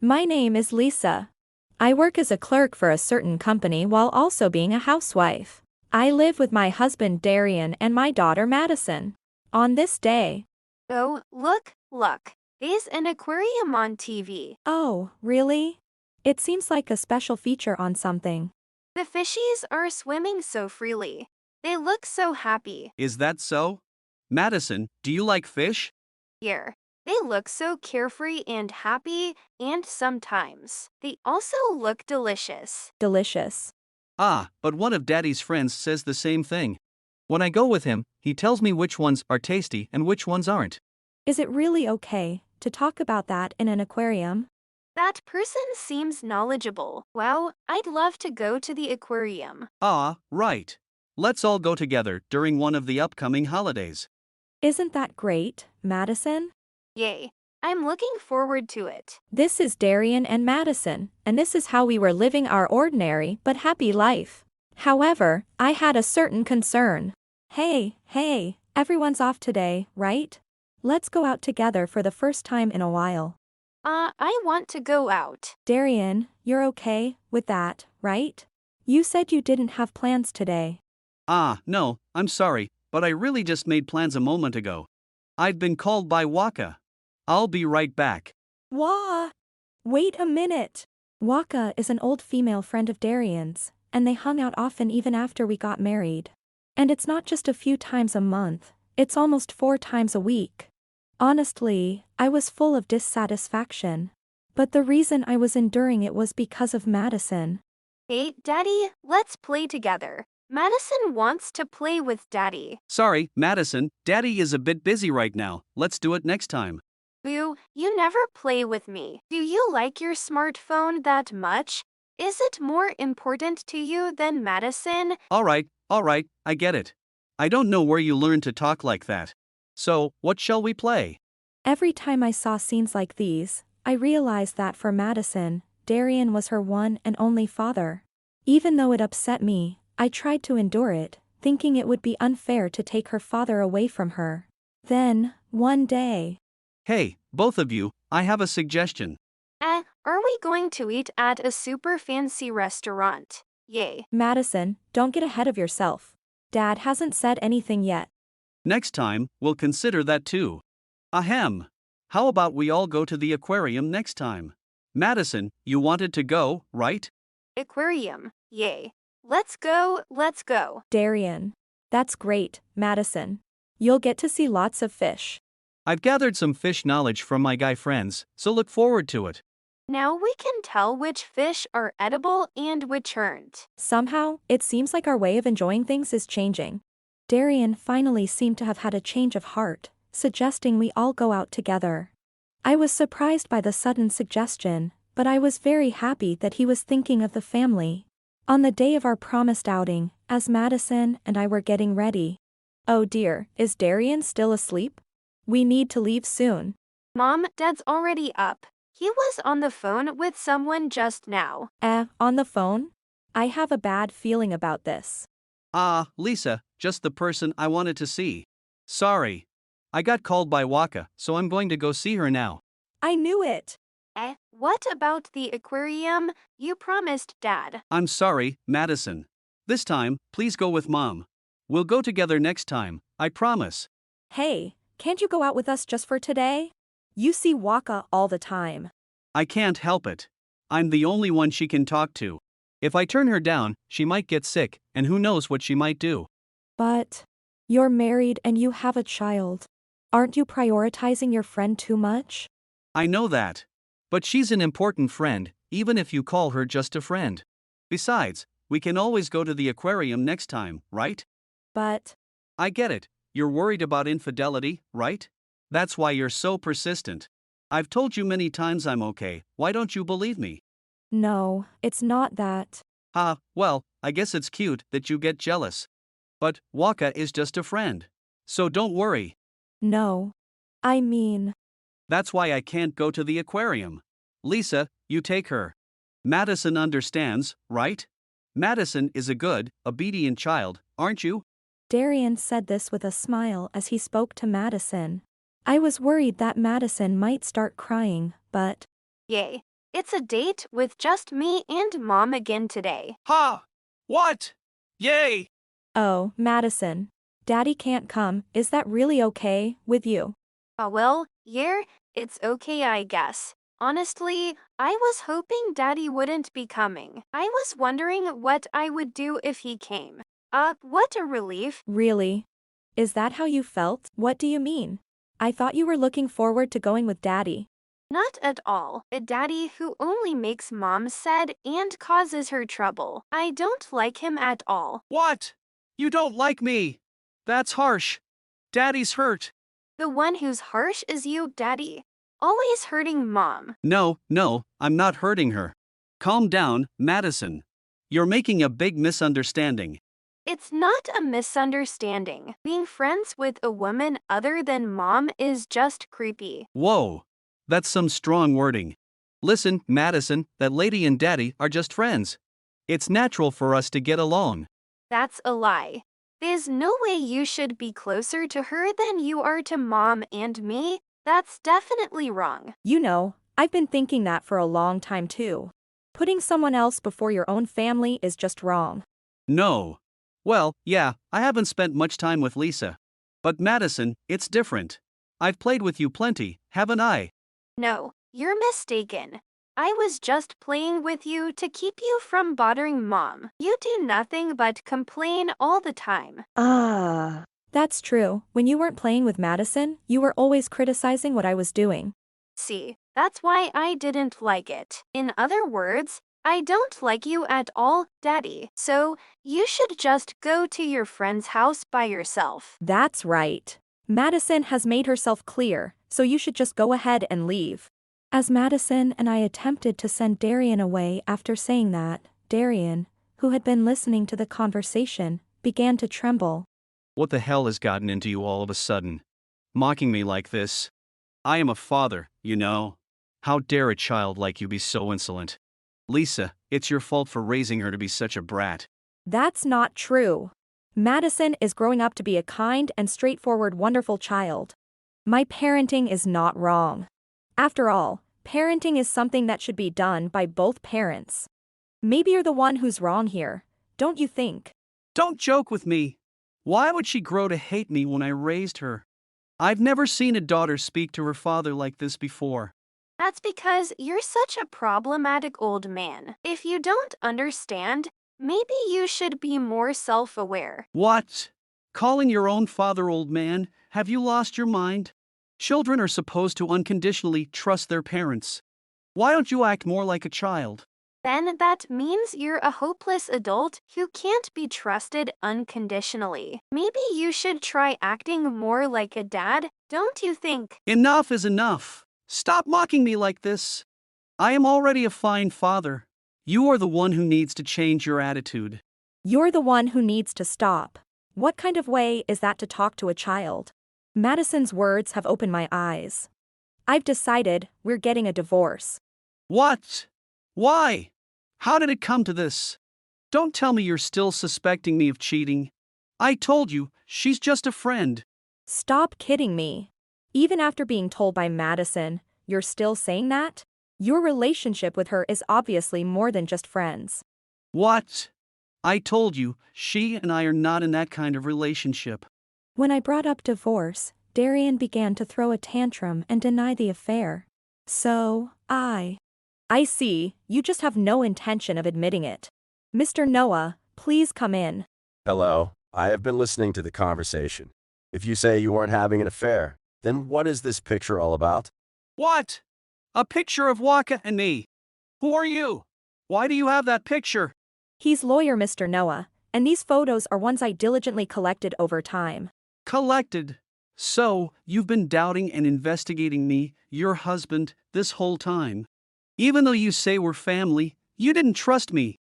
My name is Lisa. I work as a clerk for a certain company while also being a housewife. I live with my husband Darian and my daughter Madison. On this day. Oh, look. There's an aquarium on TV. Oh, really? It seems like a special feature on something. The fishies are swimming so freely. They look so happy. Is that so? Madison, do you like fish? Here. They look so carefree and happy, and sometimes they also look delicious. Delicious. Ah, but one of Daddy's friends says the same thing. When I go with him, he tells me which ones are tasty and which ones aren't. Is it really okay to talk about that in an aquarium? That person seems knowledgeable. Wow, I'd love to go to the aquarium. Ah, right. Let's all go together during one of the upcoming holidays. Isn't that great, Madison? Yay. I'm looking forward to it. This is Darian and Madison, and this is how we were living our ordinary but happy life. However, I had a certain concern. Hey, everyone's off today, right? Let's go out together for the first time in a while. I want to go out. Darian, you're okay with that, right? You said you didn't have plans today. Ah, no, I'm sorry, but I really just made plans a moment ago. I'd been called by Waka. I'll be right back. Wah! Wait a minute. Waka is an old female friend of Darian's, and they hung out often even after we got married. And it's not just a few times a month, it's almost 4 times a week. Honestly, I was full of dissatisfaction. But the reason I was enduring it was because of Madison. Hey, Daddy, let's play together. Madison wants to play with Daddy. Sorry, Madison, Daddy is a bit busy right now. Let's do it next time. Boo, you never play with me. Do you like your smartphone that much? Is it more important to you than Madison? Alright, I get it. I don't know where you learned to talk like that. So, what shall we play? Every time I saw scenes like these, I realized that for Madison, Darian was her one and only father. Even though it upset me, I tried to endure it, thinking it would be unfair to take her father away from her. Then, one day. Hey, both of you, I have a suggestion. Are we going to eat at a super fancy restaurant? Yay. Madison, don't get ahead of yourself. Dad hasn't said anything yet. Next time, we'll consider that too. Ahem. How about we all go to the aquarium next time? Madison, you wanted to go, right? Aquarium, yay. Let's go. Darian. That's great, Madison. You'll get to see lots of fish. I've gathered some fish knowledge from my guy friends, so look forward to it. Now we can tell which fish are edible and which aren't. Somehow, it seems like our way of enjoying things is changing. Darian finally seemed to have had a change of heart, suggesting we all go out together. I was surprised by the sudden suggestion, but I was very happy that he was thinking of the family. On the day of our promised outing, as Madison and I were getting ready. Oh dear, is Darian still asleep? We need to leave soon. Mom, Dad's already up. He was on the phone with someone just now. On the phone? I have a bad feeling about this. Lisa, just the person I wanted to see. Sorry. I got called by Waka, so I'm going to go see her now. I knew it. What about the aquarium? You promised Dad. I'm sorry, Madison. This time, please go with Mom. We'll go together next time, I promise. Hey, can't you go out with us just for today? You see Waka all the time. I can't help it. I'm the only one she can talk to. If I turn her down, she might get sick, and who knows what she might do. But you're married and you have a child. Aren't you prioritizing your friend too much? I know that. But she's an important friend, even if you call her just a friend. Besides, we can always go to the aquarium next time, right? But I get it. You're worried about infidelity, right? That's why you're so persistent. I've told you many times I'm okay, why don't you believe me? no, it's not that. Well, I guess it's cute that you get jealous. But Waka is just a friend. So don't worry. No. I mean. That's why I can't go to the aquarium. Lisa, you take her. Madison understands, right? Madison is a good, obedient child, aren't you? Darian said this with a smile as he spoke to Madison. I was worried that Madison might start crying, but. Yay. It's a date with just me and Mom again today. Ha! What? Yay! Oh, Madison. Daddy can't come, is that really okay with you? Well, yeah, it's okay, I guess. Honestly, I was hoping Daddy wouldn't be coming. I was wondering what I would do if he came. What a relief. Really? Is that how you felt? What do you mean? I thought you were looking forward to going with Daddy. Not at all. A daddy who only makes Mom sad and causes her trouble. I don't like him at all. What? You don't like me? That's harsh. Daddy's hurt. The one who's harsh is you, Daddy. Always hurting Mom. No, I'm not hurting her. Calm down, Madison. You're making a big misunderstanding. It's not a misunderstanding. Being friends with a woman other than Mom is just creepy. Whoa. That's some strong wording. Listen, Madison, that lady and Daddy are just friends. It's natural for us to get along. That's a lie. There's no way you should be closer to her than you are to Mom and me. That's definitely wrong. You know, I've been thinking that for a long time too. Putting someone else before your own family is just wrong. No. Well, yeah, I haven't spent much time with Lisa. But Madison, it's different. I've played with you plenty, haven't I? No, you're mistaken. I was just playing with you to keep you from bothering Mom. You do nothing but complain all the time. That's true. When you weren't playing with Madison, you were always criticizing what I was doing. See, that's why I didn't like it. In other words, I don't like you at all, Daddy. So, you should just go to your friend's house by yourself. That's right. Madison has made herself clear, so you should just go ahead and leave. As Madison and I attempted to send Darian away after saying that, Darian, who had been listening to the conversation, began to tremble. What the hell has gotten into you all of a sudden? Mocking me like this? I am a father, you know. How dare a child like you be so insolent? Lisa, it's your fault for raising her to be such a brat. That's not true. Madison is growing up to be a kind and straightforward wonderful child. My parenting is not wrong. After all, parenting is something that should be done by both parents. Maybe you're the one who's wrong here, don't you think? Don't joke with me. Why would she grow to hate me when I raised her? I've never seen a daughter speak to her father like this before. That's because you're such a problematic old man. If you don't understand, maybe you should be more self-aware. What? Calling your own father old man? Have you lost your mind? Children are supposed to unconditionally trust their parents. Why don't you act more like a child? Then that means you're a hopeless adult who can't be trusted unconditionally. Maybe you should try acting more like a dad, don't you think? Enough is enough. Stop mocking me like this. I am already a fine father. You are the one who needs to change your attitude. You're the one who needs to stop. What kind of way is that to talk to a child? Madison's words have opened my eyes. I've decided we're getting a divorce. What? Why? How did it come to this? Don't tell me you're still suspecting me of cheating. I told you, she's just a friend. Stop kidding me. Even after being told by Madison, you're still saying that? Your relationship with her is obviously more than just friends. What? I told you, she and I are not in that kind of relationship. When I brought up divorce, Darian began to throw a tantrum and deny the affair. So, I see, you just have no intention of admitting it. Mr. Noah, please come in. Hello, I have been listening to the conversation. If you say you weren't having an affair, then what is this picture all about? What? A picture of Waka and me. Who are you? Why do you have that picture? He's lawyer Mr. Noah, and these photos are ones I diligently collected over time. Collected. So, you've been doubting and investigating me, your husband, this whole time. Even though you say we're family, you didn't trust me.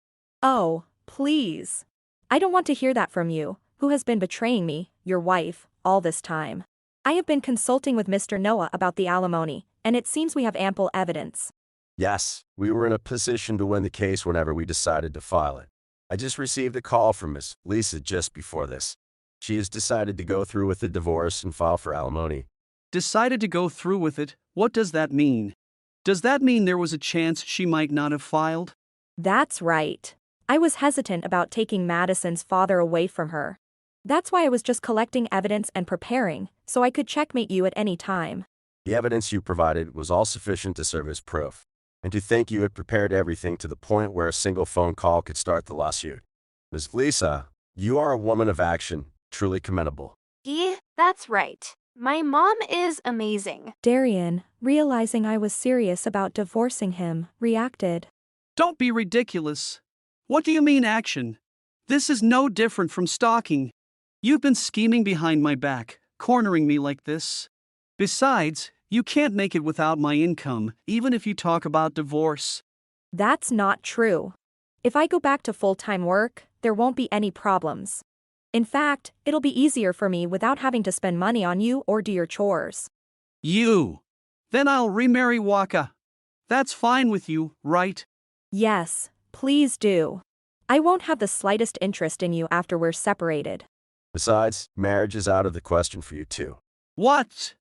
Oh, please. I don't want to hear that from you, who has been betraying me, your wife, all this time. I have been consulting with Mr. Noah about the alimony, and it seems we have ample evidence. Yes, we were in a position to win the case whenever we decided to file it. I just received a call from Miss Lisa just before this. She has decided to go through with the divorce and file for alimony. Decided to go through with it, what does that mean? Does that mean there was a chance she might not have filed? That's right. I was hesitant about taking Madison's father away from her. That's why I was just collecting evidence and preparing, so I could checkmate you at any time. The evidence you provided was all sufficient to serve as proof. And to think you had prepared everything to the point where a single phone call could start the lawsuit. Ms. Lisa, you are a woman of action, truly commendable. Yeah, that's right. My mom is amazing. Darian, realizing I was serious about divorcing him, reacted. Don't be ridiculous. What do you mean action? This is no different from stalking. You've been scheming behind my back, cornering me like this. Besides, you can't make it without my income, even if you talk about divorce. That's not true. If I go back to full-time work, there won't be any problems. In fact, it'll be easier for me without having to spend money on you or do your chores. You. Then I'll remarry Waka. That's fine with you, right? Yes, please do. I won't have the slightest interest in you after we're separated. Besides, marriage is out of the question for you too. What?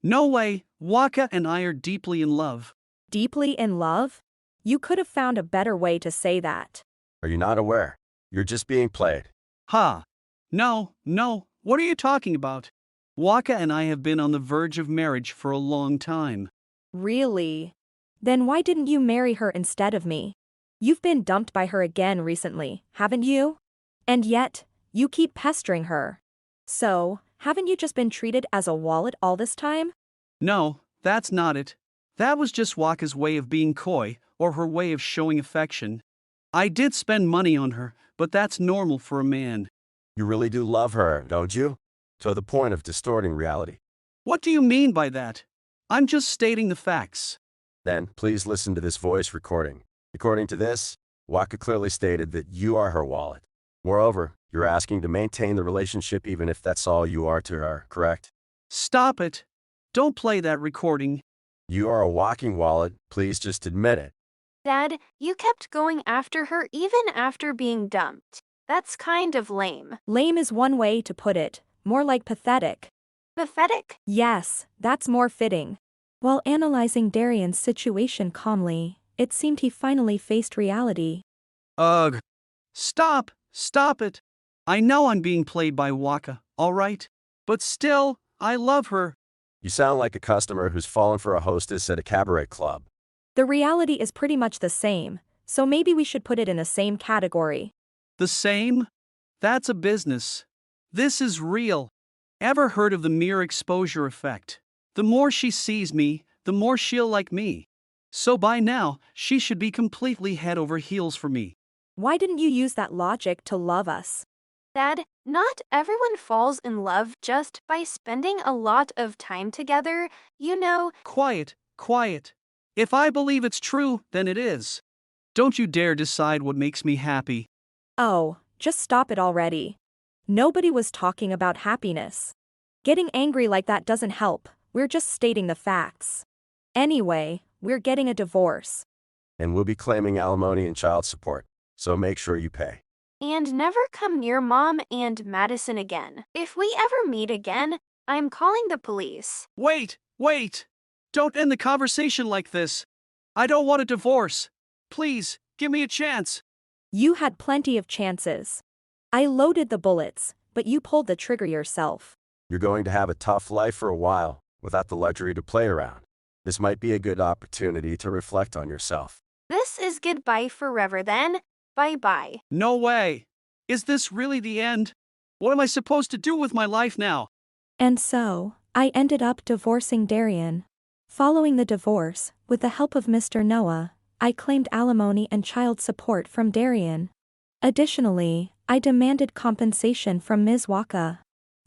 No way, Waka and I are deeply in love. Deeply in love? You could have found a better way to say that. Are you not aware? You're just being played. Ha. No, what are you talking about? Waka and I have been on the verge of marriage for a long time. Really? Then why didn't you marry her instead of me? You've been dumped by her again recently, haven't you? And yet, you keep pestering her. So, haven't you just been treated as a wallet all this time? No, that's not it. That was just Waka's way of being coy, or her way of showing affection. I did spend money on her, but that's normal for a man. You really do love her, don't you? To the point of distorting reality. What do you mean by that? I'm just stating the facts. Then, please listen to this voice recording. According to this, Waka clearly stated that you are her wallet. Moreover, you're asking to maintain the relationship even if that's all you are to her, correct? Stop it. Don't play that recording. You are a walking wallet, please just admit it. Dad, you kept going after her even after being dumped. That's kind of lame. Lame is one way to put it, more like pathetic. Pathetic? Yes, that's more fitting. While analyzing Darian's situation calmly, it seemed he finally faced reality. Ugh. Stop it. I know I'm being played by Waka, alright? But still, I love her. You sound like a customer who's fallen for a hostess at a cabaret club. The reality is pretty much the same, so maybe we should put it in the same category. The same? That's a business. This is real. Ever heard of the mere exposure effect? The more she sees me, the more she'll like me. So by now, she should be completely head over heels for me. Why didn't you use that logic to love us? Dad, not everyone falls in love just by spending a lot of time together, you know. Quiet. If I believe it's true, then it is. Don't you dare decide what makes me happy. Oh, just stop it already. Nobody was talking about happiness. Getting angry like that doesn't help, we're just stating the facts. Anyway, we're getting a divorce. And we'll be claiming alimony and child support, so make sure you pay. And never come near Mom and Madison again. If we ever meet again, I'm calling the police. Wait. Don't end the conversation like this. I don't want a divorce. Please, give me a chance. You had plenty of chances. I loaded the bullets, but you pulled the trigger yourself. You're going to have a tough life for a while, without the luxury to play around. This might be a good opportunity to reflect on yourself. This is goodbye forever then. Bye-bye. No way. Is this really the end? What am I supposed to do with my life now? And so, I ended up divorcing Darian. Following the divorce, with the help of Mr. Noah, I claimed alimony and child support from Darian. Additionally, I demanded compensation from Ms. Waka.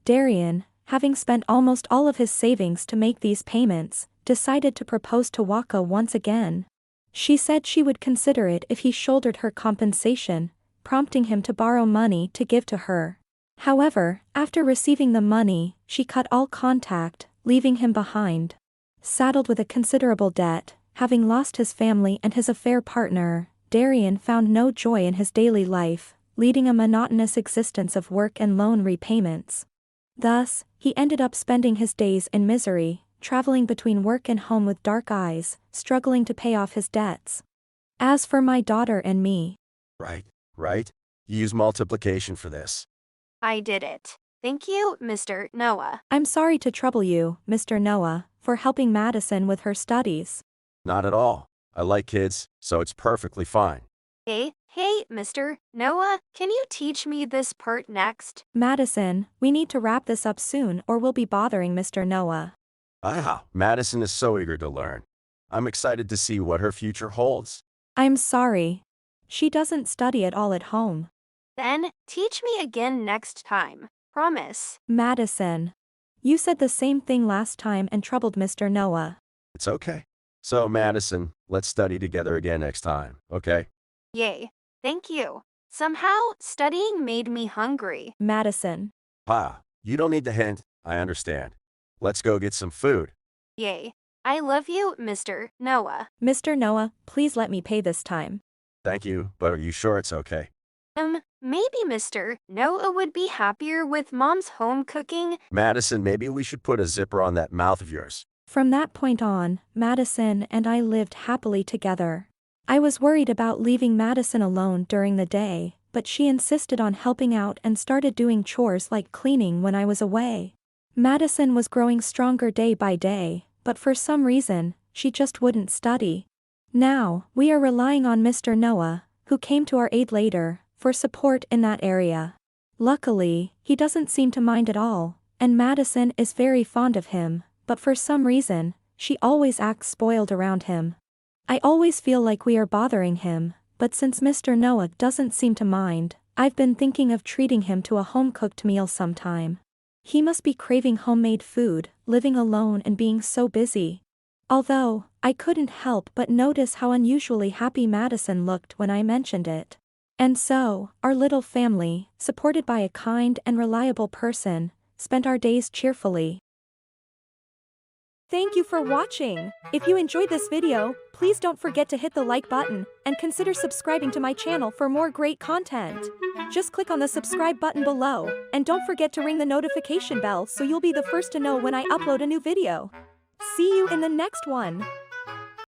Darian, having spent almost all of his savings to make these payments, decided to propose to Waka once again. She said she would consider it if he shouldered her compensation, prompting him to borrow money to give to her. However, after receiving the money, she cut all contact, leaving him behind. Saddled with a considerable debt, having lost his family and his affair partner, Darian found no joy in his daily life, leading a monotonous existence of work and loan repayments. Thus, he ended up spending his days in misery, traveling between work and home with dark eyes, struggling to pay off his debts. As for my daughter and me, Right? Use multiplication for this. I did it. Thank you, Mr. Noah. I'm sorry to trouble you, Mr. Noah, for helping Madison with her studies. Not at all. I like kids, so it's perfectly fine. Hey, Mr. Noah, can you teach me this part next? Madison, we need to wrap this up soon or we'll be bothering Mr. Noah. Madison is so eager to learn. I'm excited to see what her future holds. I'm sorry. She doesn't study at all at home. Then, teach me again next time. Promise. Madison. You said the same thing last time and troubled Mr. Noah. It's okay. So, Madison, let's study together again next time, okay? Yay. Thank you. Somehow, studying made me hungry. Madison. You don't need the hint. I understand. Let's go get some food. Yay. I love you, Mr. Noah. Mr. Noah, please let me pay this time. Thank you, but are you sure it's okay? Maybe Mr. Noah would be happier with Mom's home cooking. Madison, maybe we should put a zipper on that mouth of yours. From that point on, Madison and I lived happily together. I was worried about leaving Madison alone during the day, but she insisted on helping out and started doing chores like cleaning when I was away. Madison was growing stronger day by day, but for some reason, she just wouldn't study. Now, we are relying on Mr. Noah, who came to our aid later, for support in that area. Luckily, he doesn't seem to mind at all, and Madison is very fond of him, but for some reason, she always acts spoiled around him. I always feel like we are bothering him, but since Mr. Noah doesn't seem to mind, I've been thinking of treating him to a home-cooked meal sometime. He must be craving homemade food, living alone and being so busy. Although, I couldn't help but notice how unusually happy Madison looked when I mentioned it. And so, our little family, supported by a kind and reliable person, spent our days cheerfully. Thank you for watching. If you enjoyed this video, please don't forget to hit the like button, and consider subscribing to my channel for more great content. Just click on the subscribe button below, and don't forget to ring the notification bell so you'll be the first to know when I upload a new video. See you in the next one.